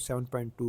7.2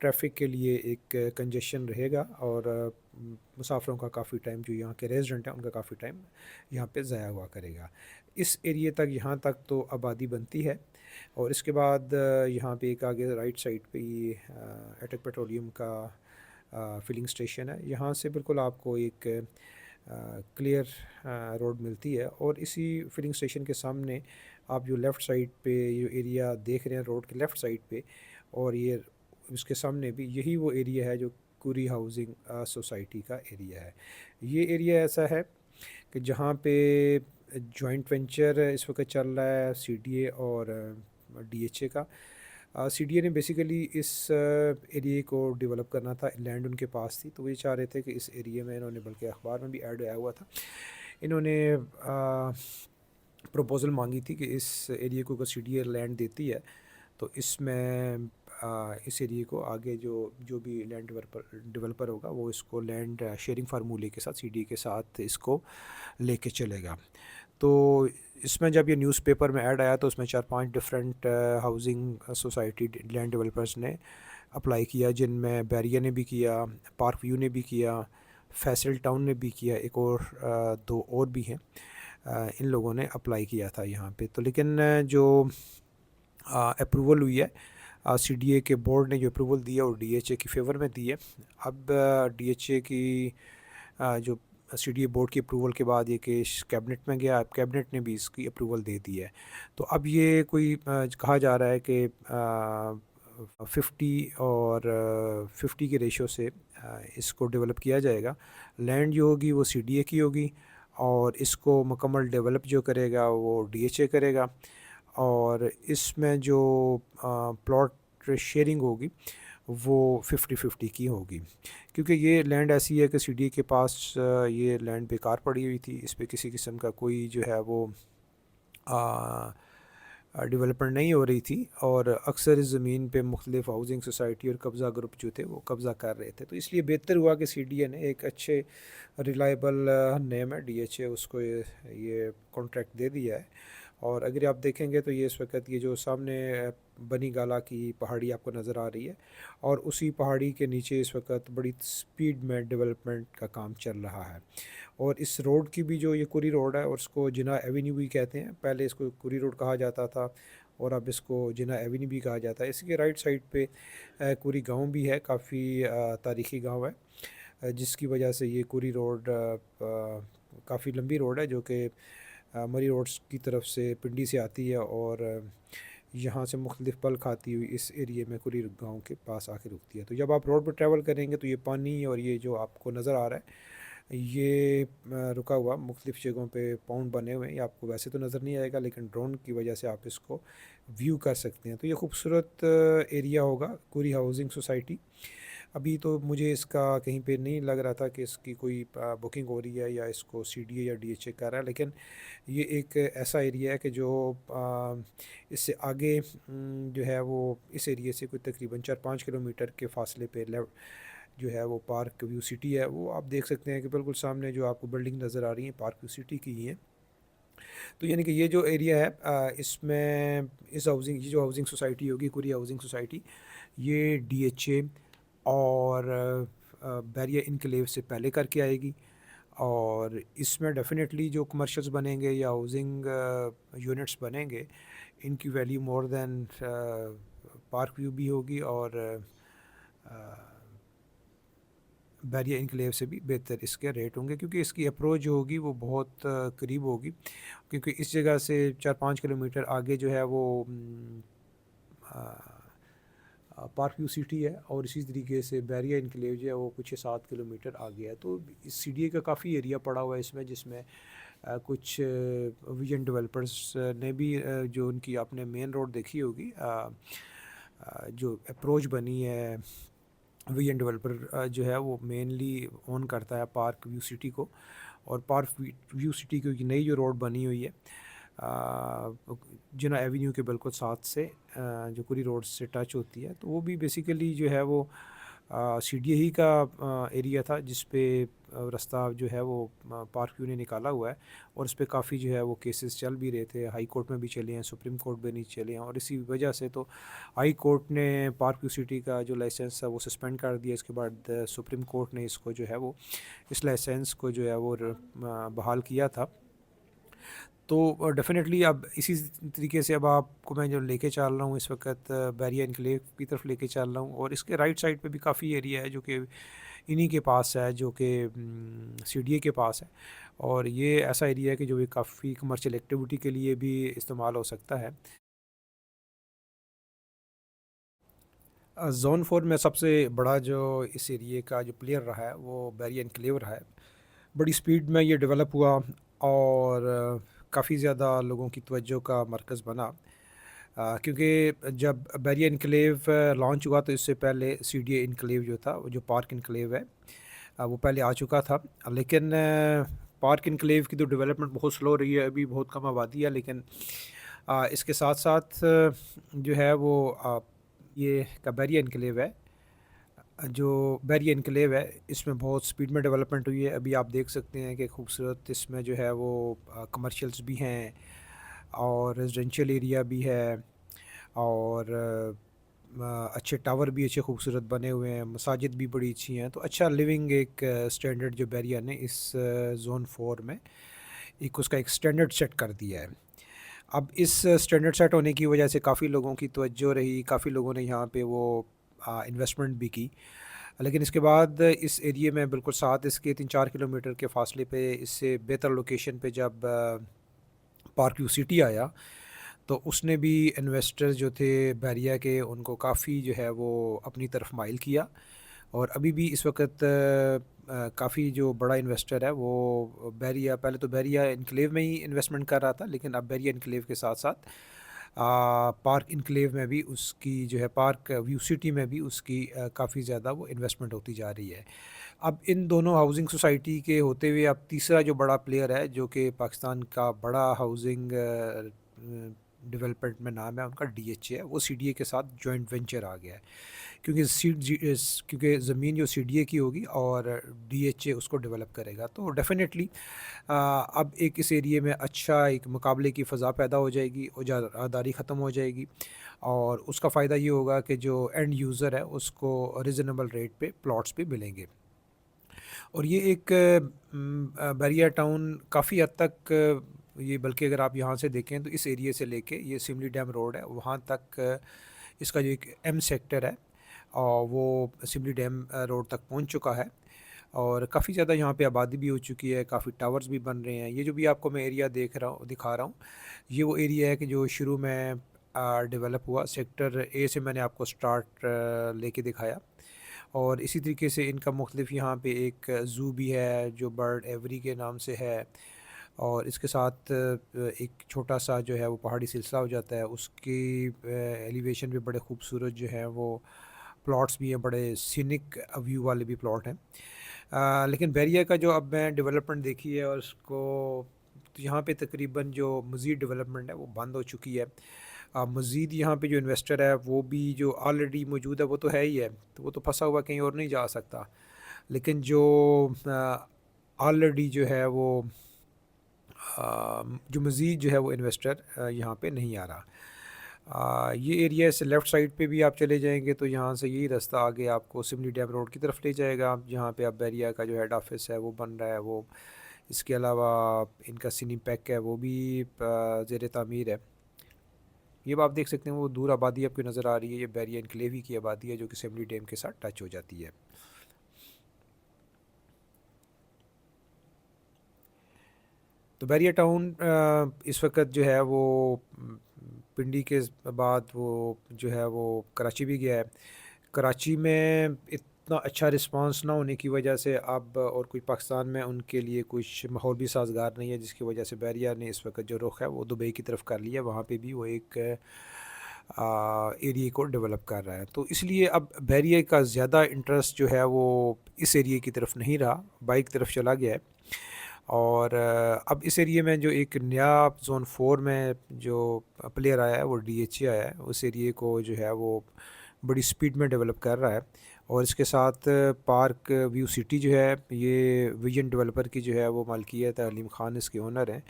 traffic کے لیے ایک کنجیشن رہے گا، اور مسافروں کا کافی ٹائم، جو یہاں کے ریزیڈنٹ ہیں ان کا کافی ٹائم یہاں پہ ضائع ہوا کرے گا۔ اس ایریے تک، یہاں تک تو آبادی بنتی ہے، اور اس کے بعد یہاں پہ ایک آگے رائٹ سائڈ پہ یہ ایٹک پیٹرولیم کا فلنگ اسٹیشن ہے۔ یہاں سے بالکل آپ کو ایک کلیئر روڈ ملتی ہے، اور اسی فلنگ اسٹیشن کے سامنے آپ جو لیفٹ سائڈ پہ جو ایریا دیکھ رہے ہیں روڈ کے لیفٹ سائڈ پہ، اور یہ اس کے سامنے بھی یہی وہ ایریا ہے جو کوری ہاؤسنگ سوسائٹی کا ایریا ہے۔ یہ ایریا ایسا ہے کہ جہاں پہ جوائنٹ وینچر اس وقت چل رہا ہے سی ڈی اے اور ڈی ایچ اے کا۔ سی ڈی اے نے بیسیکلی اس ایریے کو ڈیولپ کرنا تھا، لینڈ ان کے پاس تھی، تو وہ یہ چاہ رہے تھے کہ اس ایریے میں، انہوں نے بلکہ اخبار میں بھی ایڈ آیا ہوا تھا، انہوں نے پروپوزل مانگی تھی کہ اس ایریے کو اگر سی ڈی اے لینڈ دیتی ہے تو اس میں اس ایریے کو آگے جو بھی لینڈ ڈیولپر ہوگا وہ اس کو لینڈ شیئرنگ فارمولے کے ساتھ، سی ڈی اے کے ساتھ اس کو لے کے چلے گا۔ تو اس میں جب یہ نیوز پیپر میں ایڈ آیا تو اس میں 4-5 different housing society land developers نے اپلائی کیا، جن میں بیریا نے بھی کیا، پارک ویو نے بھی کیا، فیصل ٹاؤن نے بھی کیا، ایک اور 2 اور بھی ہیں، ان لوگوں نے اپلائی کیا تھا یہاں پہ۔ تو لیکن جو اپروول ہوئی ہے سی ڈی اے کے بورڈ نے جو اپروول دیا وہ ڈی ایچ اے کی فیور میں دی ہے۔ اب ڈی ایچ اے کی جو سی ڈی اے بورڈ کی اپروول کے بعد یہ کیس کیبنٹ میں گیا، اب کیبنٹ نے بھی اس کی اپروول دے دی ہے۔ تو اب یہ کوئی کہا جا رہا ہے کہ 50 اور 50 کے ریشو سے اس کو ڈیولپ کیا جائے گا۔ لینڈ جو ہوگی وہ سی ڈی اے کی ہوگی، اور اس کو مکمل ڈیولپ جو کرے گا وہ ڈی ایچ اے کرے گا، اور اس میں جو پلاٹ شیئرنگ ہوگی وہ 50-50 کی ہوگی، کیونکہ یہ لینڈ ایسی ہے کہ سی ڈی اے کے پاس یہ لینڈ بیکار پڑی ہوئی تھی، اس پہ کسی قسم کا کوئی جو ہے وہ ڈیولپمنٹ نہیں ہو رہی تھی، اور اکثر اس زمین پہ مختلف ہاؤسنگ سوسائٹی اور قبضہ گروپ جو تھے وہ قبضہ کر رہے تھے۔ تو اس لیے بہتر ہوا کہ سی ڈی اے نے ایک اچھے ریلائبل نیم ہے ڈی ایچ اے، اس کو یہ کانٹریکٹ دے دیا ہے۔ اور اگر آپ دیکھیں گے تو یہ اس وقت یہ جو سامنے بنی گالا کی پہاڑی آپ کو نظر آ رہی ہے، اور اسی پہاڑی کے نیچے اس وقت بڑی سپیڈ میں ڈیولپمنٹ کا کام چل رہا ہے۔ اور اس روڈ کی بھی جو یہ کوری روڈ ہے، اور اس کو جناح ایونیو بھی کہتے ہیں، پہلے اس کو کوری روڈ کہا جاتا تھا اور اب اس کو جناح ایونیو بھی کہا جاتا ہے۔ اس کے رائٹ سائڈ پہ کوری گاؤں بھی ہے، کافی تاریخی گاؤں ہے، جس کی وجہ سے یہ کوری روڈ کافی لمبی روڈ ہے، جو کہ مری روڈز کی طرف سے پنڈی سے آتی ہے، اور یہاں سے مختلف پل کھاتی ہوئی اس ایریے میں کوری گاؤں کے پاس آ کے رکتی ہے۔ تو جب آپ روڈ پر ٹریول کریں گے تو یہ پانی اور یہ جو آپ کو نظر آ رہا ہے یہ رکا ہوا مختلف جگہوں پہ پاؤنڈ بنے ہوئے ہیں، یہ آپ کو ویسے تو نظر نہیں آئے گا، لیکن ڈرون کی وجہ سے آپ اس کو ویو کر سکتے ہیں۔ تو یہ خوبصورت ایریا ہوگا کوری ہاؤسنگ سوسائٹی۔ ابھی تو مجھے اس کا کہیں پہ نہیں لگ رہا تھا کہ اس کی کوئی بکنگ ہو رہی ہے یا اس کو سی ڈی اے یا ڈی ایچ اے کر رہا ہے، لیکن یہ ایک ایسا ایریا ہے کہ جو اس سے آگے جو ہے وہ اس ایریے سے کوئی تقریباً 4-5 کلومیٹر کے فاصلے پہ جو ہے وہ پارک ویو سٹی ہے، وہ آپ دیکھ سکتے ہیں کہ بالکل سامنے جو آپ کو بلڈنگ نظر آ رہی ہیں پارک ویو سٹی کی ہی ہیں۔ تو یعنی کہ یہ جو ایریا ہے اس میں یہ جو ہاؤسنگ سوسائٹی ہوگی کوری ہاؤسنگ سوسائٹی، یہ ڈی ایچ اے اور بیریا انکلیو سے پہلے کر کے آئے گی، اور اس میں ڈیفینیٹلی جو کمرشلز بنیں گے یا ہاؤسنگ یونٹس بنیں گے ان کی ویلیو مور دین پارک ویو بھی ہوگی، اور بیریا انکلیو سے بھی بہتر اس کے ریٹ ہوں گے، کیونکہ اس کی اپروچ جو ہوگی وہ بہت قریب ہوگی، کیونکہ اس جگہ سے 4-5 کلومیٹر آگے جو ہے وہ پارک ویو سٹی ہے، اور اسی طریقے سے بیریا انکلیو جو ہے وہ کچھ 7 کلومیٹر آگے ہے۔ تو اس سی ڈی اے کا کافی ایریا پڑا ہوا ہے اس میں، جس میں کچھ ویژن ڈیولپرز نے بھی جو ان کی آپ نے مین روڈ دیکھی ہوگی، جو اپروچ بنی ہے ویژن ڈیولپر جو ہے وہ مینلی اون کرتا ہے پارک ویو سٹی کو، اور پارک ویو سٹی کی نئی جو روڈ بنی ہوئی ہے جناح ایونیو کے بالکل ساتھ سے جو کوری روڈ سے ٹچ ہوتی ہے، تو وہ بھی بیسیکلی جو ہے وہ سی ڈی اے ہی کا ایریا تھا جس پہ راستہ جو ہے وہ پارک ویو نے نکالا ہوا ہے، اور اس پہ کافی جو ہے وہ کیسز چل بھی رہے تھے، ہائی کورٹ میں بھی چلے ہیں، سپریم کورٹ میں نہیں چلے ہیں، اور اسی وجہ سے تو ہائی کورٹ نے پارک ویو سٹی کا جو لائسنس تھا وہ سسپینڈ کر دیا۔ اس کے بعد سپریم کورٹ نے اس کو جو ہے وہ اس لائسنس کو جو ہے وہ بحال کیا تھا۔ تو ڈیفینیٹلی اب اسی طریقے سے اب آپ کو میں جو لے کے چل رہا ہوں اس وقت بیریا انکلیو کی طرف لے کے چل رہا ہوں، اور اس کے رائٹ سائڈ پہ بھی کافی ایریا ہے جو کہ انہی کے پاس ہے، جو کہ سی ڈی اے کے پاس ہے، اور یہ ایسا ایریا ہے کہ جو کہ کافی کمرشل ایکٹیویٹی کے لیے بھی استعمال ہو سکتا ہے۔ زون 4 میں سب سے بڑا جو اس ایریے کا جو پلیئر رہا ہے وہ بیریا انکلیو رہا ہے۔ بڑی سپیڈ میں یہ ڈیولپ ہوا، اور کافی زیادہ لوگوں کی توجہ کا مرکز بنا، کیونکہ جب بیریا انکلیو لانچ ہوا تو اس سے پہلے سی ڈی اے انکلیو جو تھا، وہ جو پارک انکلیو ہے وہ پہلے آ چکا تھا، لیکن پارک انکلیو کی تو ڈیولپمنٹ بہت سلو رہی ہے، ابھی بہت کم آبادی ہے، لیکن اس کے ساتھ ساتھ جو ہے وہ یہ کا بیریا انکلیو ہے، جو بیریا انکلیو ہے اس میں بہت سپیڈ میں ڈیولپمنٹ ہوئی ہے۔ ابھی آپ دیکھ سکتے ہیں کہ خوبصورت اس میں جو ہے وہ کمرشلز بھی ہیں، اور ریزیڈینشیل ایریا بھی ہے، اور اچھے ٹاور بھی اچھے خوبصورت بنے ہوئے ہیں، مساجد بھی بڑی اچھی ہیں، تو اچھا لیونگ ایک سٹینڈرڈ جو بیریا نے اس زون 4 میں اس کا ایک سٹینڈرڈ سیٹ کر دیا ہے۔ اب اس سٹینڈرڈ سیٹ ہونے کی وجہ سے کافی لوگوں کی توجہ رہی، کافی لوگوں نے یہاں پہ وہ انویسٹمنٹ بھی کی، لیکن اس کے بعد اس ایریے میں بالکل ساتھ اس کے 3-4 کلومیٹر کے فاصلے پہ اس سے بہتر لوکیشن پہ جب پارک ویو سٹی آیا تو اس نے بھی انویسٹر جو تھے بیریا کے ان کو کافی جو ہے وہ اپنی طرف مائل کیا، اور ابھی بھی اس وقت کافی جو بڑا انویسٹر ہے وہ بیریا، پہلے تو بیریا انکلیو میں ہی انویسٹمنٹ کر رہا تھا، لیکن اب بیریا انکلیو کے ساتھ ساتھ پارک انکلیو میں بھی اس کی جو ہے پارک ویو سٹی میں بھی اس کی کافی زیادہ وہ انویسٹمنٹ ہوتی جا رہی ہے۔ اب ان دونوں ہاؤسنگ سوسائٹی کے ہوتے ہوئے اب تیسرا جو بڑا پلیئر ہے جو کہ پاکستان کا بڑا ہاؤسنگ ڈیولپمنٹ میں نام ہے ان کا ڈی ایچ اے ہے، وہ سی ڈی اے کے ساتھ جوائنٹ وینچر آ گیا ہے، کیونکہ زمین جو سی ڈی اے کی ہوگی اور ڈی ایچ اے اس کو ڈیولپ کرے گا، تو ڈیفینیٹلی اب ایک اس ایریے میں اچھا ایک مقابلے کی فضا پیدا ہو جائے گی، اجاراداری ختم ہو جائے گی، اور اس کا فائدہ یہ ہوگا کہ جو اینڈ یوزر ہے اس کو ریزنیبل ریٹ پہ پلاٹس پہ ملیں گے۔ اور یہ ایک بیریا ٹاؤن کافی حد تک یہ، بلکہ اگر آپ یہاں سے دیکھیں تو اس ایریے سے لے کے یہ سملی ڈیم روڈ ہے وہاں تک اس کا جو ایک ایم سیکٹر ہے اور وہ سملی ڈیم روڈ تک پہنچ چکا ہے، اور کافی زیادہ یہاں پہ آبادی بھی ہو چکی ہے، کافی ٹاورز بھی بن رہے ہیں۔ یہ جو بھی آپ کو میں ایریا دکھا رہا ہوں، یہ وہ ایریا ہے کہ جو شروع میں ڈیولپ ہوا، سیکٹر اے سے میں نے آپ کو سٹارٹ لے کے دکھایا، اور اسی طریقے سے ان کا مختلف یہاں پہ ایک زو بھی ہے جو برڈ ایوری کے نام سے ہے، اور اس کے ساتھ ایک چھوٹا سا جو ہے وہ پہاڑی سلسلہ ہو جاتا ہے، اس کی ایلیویشن بھی بڑے خوبصورت جو ہیں وہ پلاٹس بھی ہیں، بڑے سینک ویو والے بھی پلاٹ ہیں۔ لیکن بیریا کا جو اب میں ڈیولپمنٹ دیکھی ہے اور اس کو تو یہاں پہ تقریباً جو مزید ڈیولپمنٹ ہے وہ بند ہو چکی ہے۔ مزید یہاں پہ جو انویسٹر ہے وہ بھی جو آلریڈی موجود ہے وہ تو ہے ہی ہے، تو وہ تو پھنسا ہوا کہیں اور نہیں جا سکتا، لیکن جو آلریڈی جو ہے وہ جو مزید جو ہے وہ انویسٹر یہاں پہ نہیں آ رہا۔ یہ ایریا سے لیفٹ سائڈ پہ بھی آپ چلے جائیں گے تو یہاں سے یہی راستہ آگے آپ کو سملی ڈیم روڈ کی طرف لے جائے گا، جہاں پہ اب بیریا کا جو ہیڈ آفس ہے وہ بن رہا ہے، وہ اس کے علاوہ ان کا سینی پیک ہے وہ بھی زیر تعمیر ہے۔ یہ آپ دیکھ سکتے ہیں وہ دور آبادی آپ کو نظر آ رہی ہے، یہ بیریا انکلیو کی آبادی ہے جو کہ سملی ڈیم کے ساتھ ٹچ ہو جاتی ہے۔ تو بیریا ٹاؤن اس وقت جو ہے وہ پنڈی کے بعد وہ جو ہے وہ کراچی بھی گیا ہے۔ کراچی میں اتنا اچھا رسپانس نہ ہونے کی وجہ سے اب اور کوئی پاکستان میں ان کے لیے کچھ ماحول بھی سازگار نہیں ہے، جس کی وجہ سے بیریا نے اس وقت جو رخ ہے وہ دبئی کی طرف کر لیا، وہاں پہ بھی وہ ایک ایریے کو ڈیولپ کر رہا ہے، تو اس لیے اب بیریا کا زیادہ انٹرسٹ جو ہے وہ اس ایریے کی طرف نہیں رہا، بائی کی طرف چلا گیا ہے۔ اور اب اس ایریے میں جو ایک نیا زون 4 میں جو پلیئر آیا ہے وہ ڈی ایچ اے آیا ہے، اس ایریے کو جو ہے وہ بڑی سپیڈ میں ڈیولپ کر رہا ہے، اور اس کے ساتھ پارک ویو سٹی جو ہے یہ ویژن ڈیولپر کی جو ہے وہ مالکیت ہے، علیم خان اس کے اونر ہیں.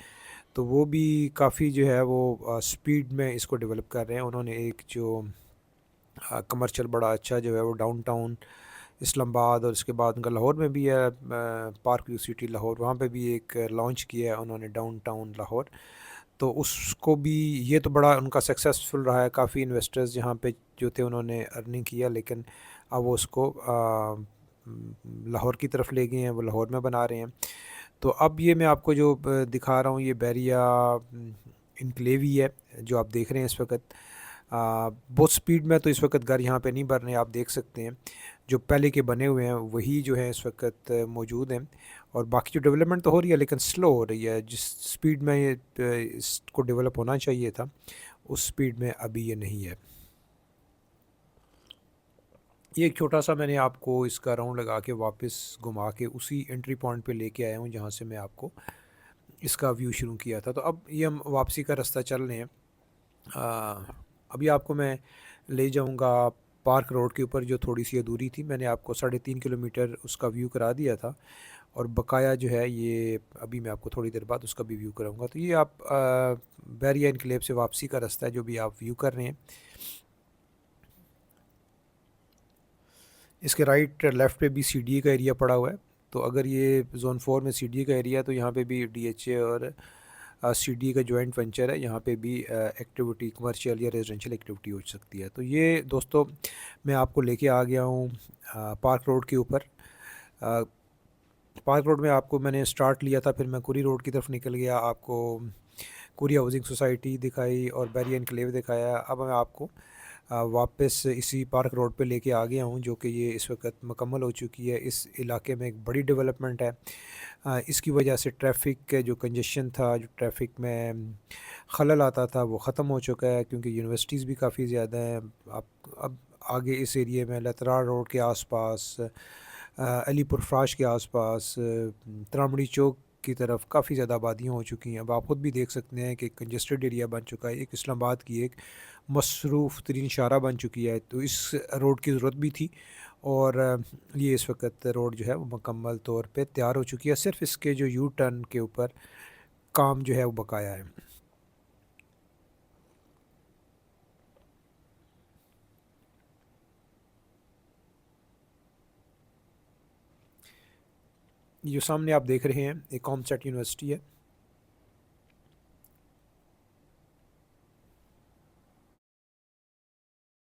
تو وہ بھی کافی جو ہے وہ سپیڈ میں اس کو ڈیولپ کر رہے ہیں. انہوں نے ایک جو کمرشل بڑا اچھا جو ہے وہ ڈاؤن ٹاؤن اسلام آباد، اور اس کے بعد ان کا لاہور میں بھی ہے پارک ویو سٹی لاہور، وہاں پہ بھی ایک لانچ کیا ہے انہوں نے ڈاؤن ٹاؤن لاہور. تو اس کو بھی یہ تو بڑا ان کا سکسیسفل رہا ہے. کافی انویسٹرز جہاں پہ جو تھے انہوں نے ارننگ کیا، لیکن اب وہ اس کو لاہور کی طرف لے گئے ہیں، وہ لاہور میں بنا رہے ہیں. تو اب یہ میں آپ کو جو دکھا رہا ہوں یہ بیریا انکلیوی ہے جو آپ دیکھ رہے ہیں اس وقت. بہت سپیڈ میں تو اس وقت گھر یہاں پہ نہیں بن رہے، آپ دیکھ سکتے ہیں جو پہلے کے بنے ہوئے ہیں وہی جو ہیں اس وقت موجود ہیں. اور باقی جو ڈیولپمنٹ تو ہو رہی ہے لیکن سلو ہو رہی ہے. جس سپیڈ میں یہ اس کو ڈیولپ ہونا چاہیے تھا اس سپیڈ میں ابھی یہ نہیں ہے. یہ ایک چھوٹا سا میں نے آپ کو اس کا راؤنڈ لگا کے واپس گھما کے اسی انٹری پوائنٹ پہ لے کے آیا ہوں جہاں سے میں آپ کو اس کا ویو شروع کیا تھا. تو اب یہ ہم واپسی کا رستہ چل رہے ہیں. ابھی آپ کو میں لے جاؤں گا پارک روڈ کے اوپر جو تھوڑی سی ادھوری تھی. میں نے آپ کو 3.5 کلومیٹر اس کا ویو کرا دیا تھا، اور بقایا جو ہے یہ ابھی میں آپ کو تھوڑی دیر بعد اس کا بھی ویو کراؤں گا. تو یہ آپ بیریا انکلیو سے واپسی کا رستہ ہے جو بھی آپ ویو کر رہے ہیں. اس کے رائٹ لیفٹ پہ بھی سی ڈی اے کا ایریا پڑا ہوا ہے. تو اگر یہ زون 4 میں سی ڈی اے کا ایریا ہے تو یہاں پہ بھی ڈی ایچ اے اور سی ڈی اے کا جوائنٹ وینچر ہے. یہاں پہ بھی ایکٹیویٹی کمرشل یا ریزیڈینشیل ایکٹیویٹی ہو سکتی ہے. تو یہ دوستو میں آپ کو لے کے آ گیا ہوں پارک روڈ کے اوپر. پارک روڈ میں آپ کو میں نے سٹارٹ لیا تھا، پھر میں کوری روڈ کی طرف نکل گیا، آپ کو کوری ہاؤسنگ سوسائٹی دکھائی اور بیریا انکلیو دکھایا. اب میں آپ کو واپس اسی پارک روڈ پہ لے کے آ گیا ہوں جو کہ یہ اس وقت مکمل ہو چکی ہے. اس علاقے میں ایک بڑی ڈیولپمنٹ ہے. اس کی وجہ سے ٹریفک کے جو کنجیشن تھا، جو ٹریفک میں خلل آتا تھا، وہ ختم ہو چکا ہے کیونکہ یونیورسٹیز بھی کافی زیادہ ہیں. اب آگے اس ایریے میں لترا روڈ کے آس پاس، علی پرفراش کے آس پاس، ترامڑی چوک کی طرف کافی زیادہ آبادیاں ہو چکی ہیں. اب آپ خود بھی دیکھ سکتے ہیں کہ ایک کنجسٹڈ ایریا بن چکا ہے. ایک اسلام آباد کی ایک مصروف ترین شارہ بن چکی ہے. تو اس روڈ کی ضرورت بھی تھی، اور یہ اس وقت روڈ جو ہے وہ مکمل طور پہ تیار ہو چکی ہے. صرف اس کے جو یو ٹرن کے اوپر کام جو ہے وہ بقایا ہے. جو سامنے آپ دیکھ رہے ہیں ایک قوم سیٹ یونیورسٹی ہے.